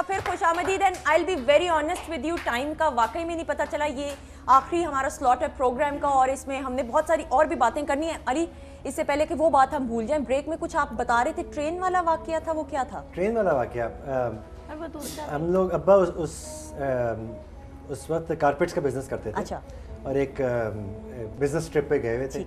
پھر خوش آمدید and I will be very honest with you, time کا واقعی میں نہیں پتہ چلا. یہ آخری ہمارا سلاٹ ہے پروگرام کا اور اس میں ہم نے بہت ساری اور بھی باتیں کرنی ہیں. علی اس سے پہلے کہ وہ بات ہم بھول جائیں, بریک میں کچھ آپ بتا رہے تھے, ٹرین والا واقعہ تھا, وہ کیا تھا؟ ٹرین والا واقعہ, ہم لوگ ابا اس وقت کارپیٹس کا بزنس کرتے تھے. اچھا. اور ایک بزنس ٹرپ پہ گئے ہوئے تھے.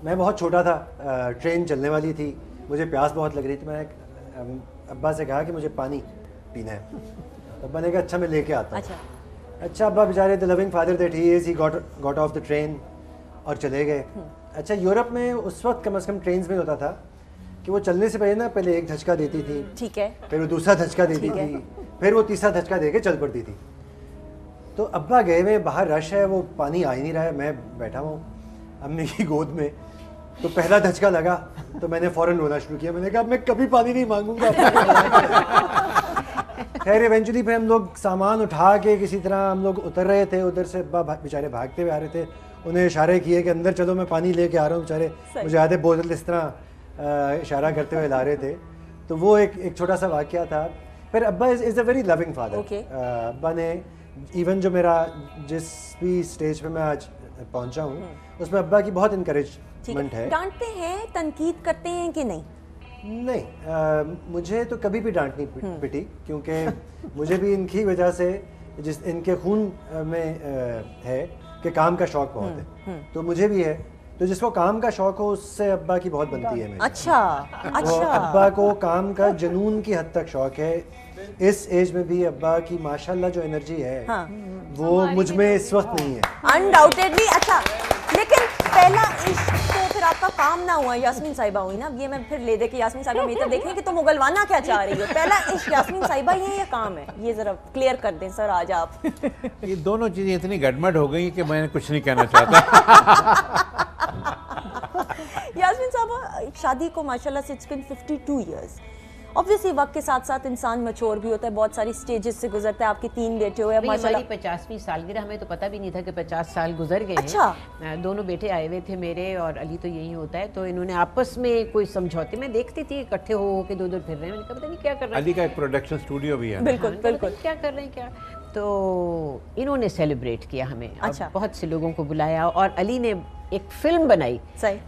میں بہت چھوٹا تھا, ٹرین چلنے والی تھی, مجھے پیاس بہت لگ رہی تھی. میں نے ابا سے کہا کہ مجھے پانی پینا ہے. ابا نے کہا اچھا میں لے کے آتا ہوں. اچھا ابا بیچارے the loving father that he is, he got off the train اور چلے گئے. اچھا یورپ میں اس وقت کم از کم ٹرینز میں ہوتا تھا کہ وہ چلنے سے پہلے نا پہلے ایک دھچکا دیتی تھی, ٹھیک ہے, پھر وہ دوسرا دھچکا دیتی تھی, پھر وہ تیسرا دھچکا دے کے چل پڑتی تھی. تو ابا گئے ہوئے, باہر رش ہے, وہ پانی آ ہی نہیں رہا ہے, میں بیٹھا ہوں امی کی گود میں. تو پہلا دھچکا لگا تو میں نے فوراً رونا شروع کیا. میں نے کہا میں کبھی پانی نہیں مانگوں گا. خیر ایونچولی پھر ہم لوگ سامان اٹھا کے کسی طرح ہم لوگ اتر رہے تھے. ادھر سے ابا بیچارے بھاگتے ہوئے آ رہے تھے, انہیں اشارے کیے کہ اندر چلو میں پانی لے کے آ رہا ہوں. بیچارے مجھے آدھے بوتل اس طرح اشارہ کرتے ہوئے لا رہے تھے. تو وہ ایک چھوٹا سا واقعہ تھا. پھر ابا از اے ویری لونگ فادر. ابا نے ایون جو میرا جس بھی اسٹیج پہ میں آج پہنچا ہوں اس میں ابا کی بہت انکریجمنٹ ہے. ڈانٹتے ہیں, تنقید کرتے ہیں کہ نہیں؟ نہیں, مجھے تو کبھی بھی ڈانٹ نہیں پٹی, کیونکہ مجھے بھی ان کی وجہ سے ان کے خون میں ہے کہ کام کا شوق بہت ہے, تو مجھے بھی ہے. تو جس کو کام کا شوق ہو اس سے ابا کی بہت بنتی ہے. اچھا, ابا کو کام کا جنون کی حد تک شوق ہے. اس ایج میں بھی ابا کی ماشاءاللہ جو انرجی ہے وہ مجھ میں اس وقت نہیں ہے. انڈاؤٹیڈلی. اچھا, لیکن پہلا عشق تو پھر آپ کا کام نہ ہوا, یاسمین صاحبہ ہوئی نا. یہ میں پھر لے دے کہ یاسمین صاحبہ میری طرف دیکھیں کہ تم اگلوانا کیا چاہ رہی ہو. پہلا عشق یاسمین صاحبہ ہی ہے یا کام ہے, یہ ذرا کلیئر کر دیں سر آج آپ. یہ دونوں چیزیں اتنی گڑبڑ ہو گئی کہ میں نے کچھ نہیں کہنا چاہتا. یاسمین صاحبہ شادی کو ماشاءاللہ سے it's been 52 years. obviously وقت کے ساتھ ساتھ انسان میچور بھی ہوتا ہے, بہت ساری سٹیجز سے گزرتا ہے. آپ کے 3 بیٹے ہوئے, ہماری 50ویں سالگرہ, ہمیں تو پتہ بھی نہیں تھا کہ 50 سال گزر گئے. اچھا. دونوں بیٹے آئے ہوئے تھے میرے, اور علی تو یہی ہوتا ہے, تو انہوں نے آپس میں کوئی سمجھوتے, میں دیکھتی تھی اکٹھے ہو کے دو پھر رہے ہیں. میں نے کہا پتہ نہیں کیا کر رہے ہیں. علی کا ایک پروڈکشن اسٹوڈیو بھی ہے. بالکل بالکل. کیا کر رہے ہیں کیا. تو انہوں نے سیلیبریٹ کیا ہمیں, بہت سے لوگوں کو بلایا, اور علی نے ایک فلم بنائی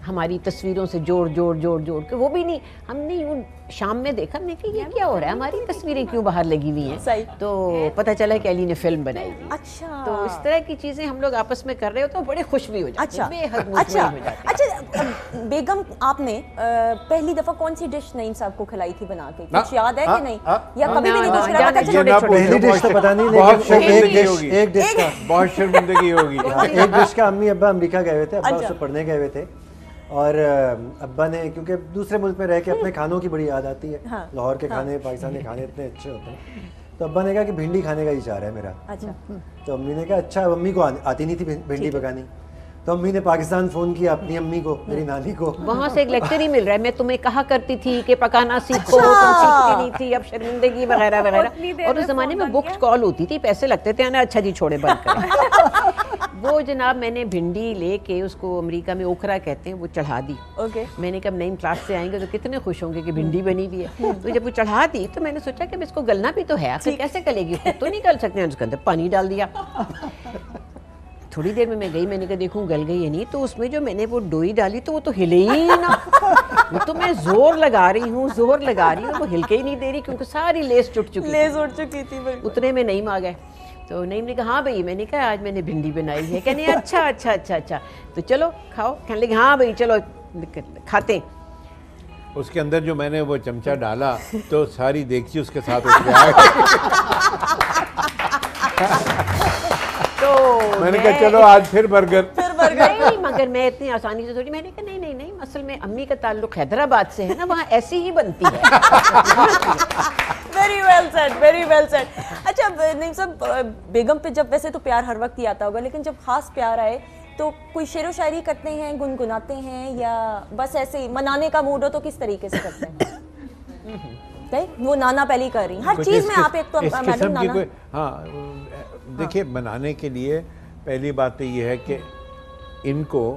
ہماری تصویروں سے جوڑ کے. وہ بھی نہیں, ہم نے یوں شام میں دیکھا, میں کہ یہ کیا ہو رہا ہے, ہماری تصویریں کیوں باہر لگی ہوئی ہیں. تو پتہ چلا کہ علی نے فلم بنائی. اچھا. تو اس طرح کی چیزیں ہم لوگ آپس میں کر رہے ہوتے ہیں, بڑے خوش بھی ہو جاتے ہیں, بے حد مطمئن ہو جاتے ہیں. اچھا بیگم, آپ نے پہلی دفعہ کون سی ڈش نعیم صاحب کو کھلائی تھی بنا کے, کچھ یاد ہے کہ نہیں, یا کبھی بھی نہیں کچھ کھلایا؟ پہلی ڈش تو پتہ نہیں, لیکن ایک ڈش کا بہت شرمندگی ہوگی. ایک ڈش کا امی ابا امریکہ گئے ہوئے تھے, ابا اس سے پڑھنے گئے ہوئے تھے, اور ابا نے کیونکہ دوسرے ملک میں رہ کے اپنے کھانوں کی بڑی یاد آتی ہے. لاہور کے کھانے, پاکستان کے کھانے اتنے اچھے ہوتے ہیں. تو ابا نے کہا کہ بھنڈی کھانے کا اشارہ ہے میرا. تو امی نے کہا اچھا. امی کو آتی نہیں تھی بھنڈی پکانی, تو امی نے پاکستان فون کیا اپنی امی کو, میری نانی کو. وہاں سے ایک لیکچر ہی مل رہا ہے, میں تمہیں کہا کرتی تھی کہ پکانا سیکھو, تم سیکھتی نہیں تھی, اب شرمندگی وغیرہ وغیرہ. اور اس زمانے میں بکس کال ہوتی تھی, پیسے لگتے تھے. اچھا جی چھوڑے بند کریں. وہ جناب میں نے بھنڈی لے کے, اس کو امریکہ میں اوکھرا کہتے ہیں, وہ چڑھا دی. میں نے کہا نئی کلاس سے آئیں گے تو کتنے خوش ہوں گے کہ بھنڈی بنی ہوئی ہے. تو جب وہ چڑھا دی تو میں نے سوچا کہ اس کو گلنا بھی تو ہے, آخر کیسے گلے گی, خود تو نہیں گل سکتے ہیں. اس کے اندر پانی ڈال دیا. تھوڑی دیر میں گئی, میں نے کہا دیکھوں گل گئی یا نہیں. تو اس میں جو میں نے وہ ڈوئی ڈالی تو وہ تو ہلے ہی نہ. وہ تو میں زور لگا رہی ہوں, وہ ہل کے ہی نہیں دے رہی, کیونکہ ساری لیس ٹوٹ چکی تھی. اتنے میں نعیم آ گئے. تو نعیم نے کہا ہاں بھائی. میں نے کہا آج میں نے بھنڈی بنائی ہے. کہنے اچھا تو چلو کھاؤ. کہنے لگے ہاں بھائی چلو کھاتے ہیں. اس کے اندر جو میں نے وہ چمچہ ڈالا تو ساری دیگچی اس کے ساتھ اٹھ گیا. تو میں نے کہا چلو آج پھر برگر. نہیں, مگر میں اتنی آسانی سے سوچی. میں نے کہا نہیں, اصل میں امی کا تعلق حیدرآباد سے ہے نا, وہاں ایسی ہی بنتی ہے. Very well said. اچھا نعیم صاحب, بیگم پہ جب ویسے تو پیار ہر وقت ہی آتا ہوگا, لیکن جب خاص پیار آئے تو کوئی شعر و شاعری کرتے ہیں, گنگناتے ہیں, یا بس ایسے ہی منانے کا موڈ ہو تو کس طریقے سے کرتے ہیں؟ وہ نانا پہلی کر رہی, ہر چیز میں آپ ایک تو میڈم نانا. ہاں دیکھیے, بنانے کے لیے پہلی بات تو یہ ہے کہ ان کو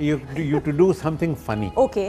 you to do something funny. Okay.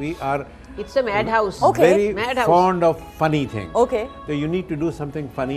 We are It's a madhouse. Okay. very Madhouse. fond of funny things. Okay. So you need to do something funny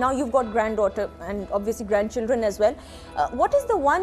Now you've got granddaughter and obviously grandchildren as well. What is the one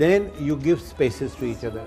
then you give spaces to each other.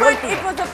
But it was a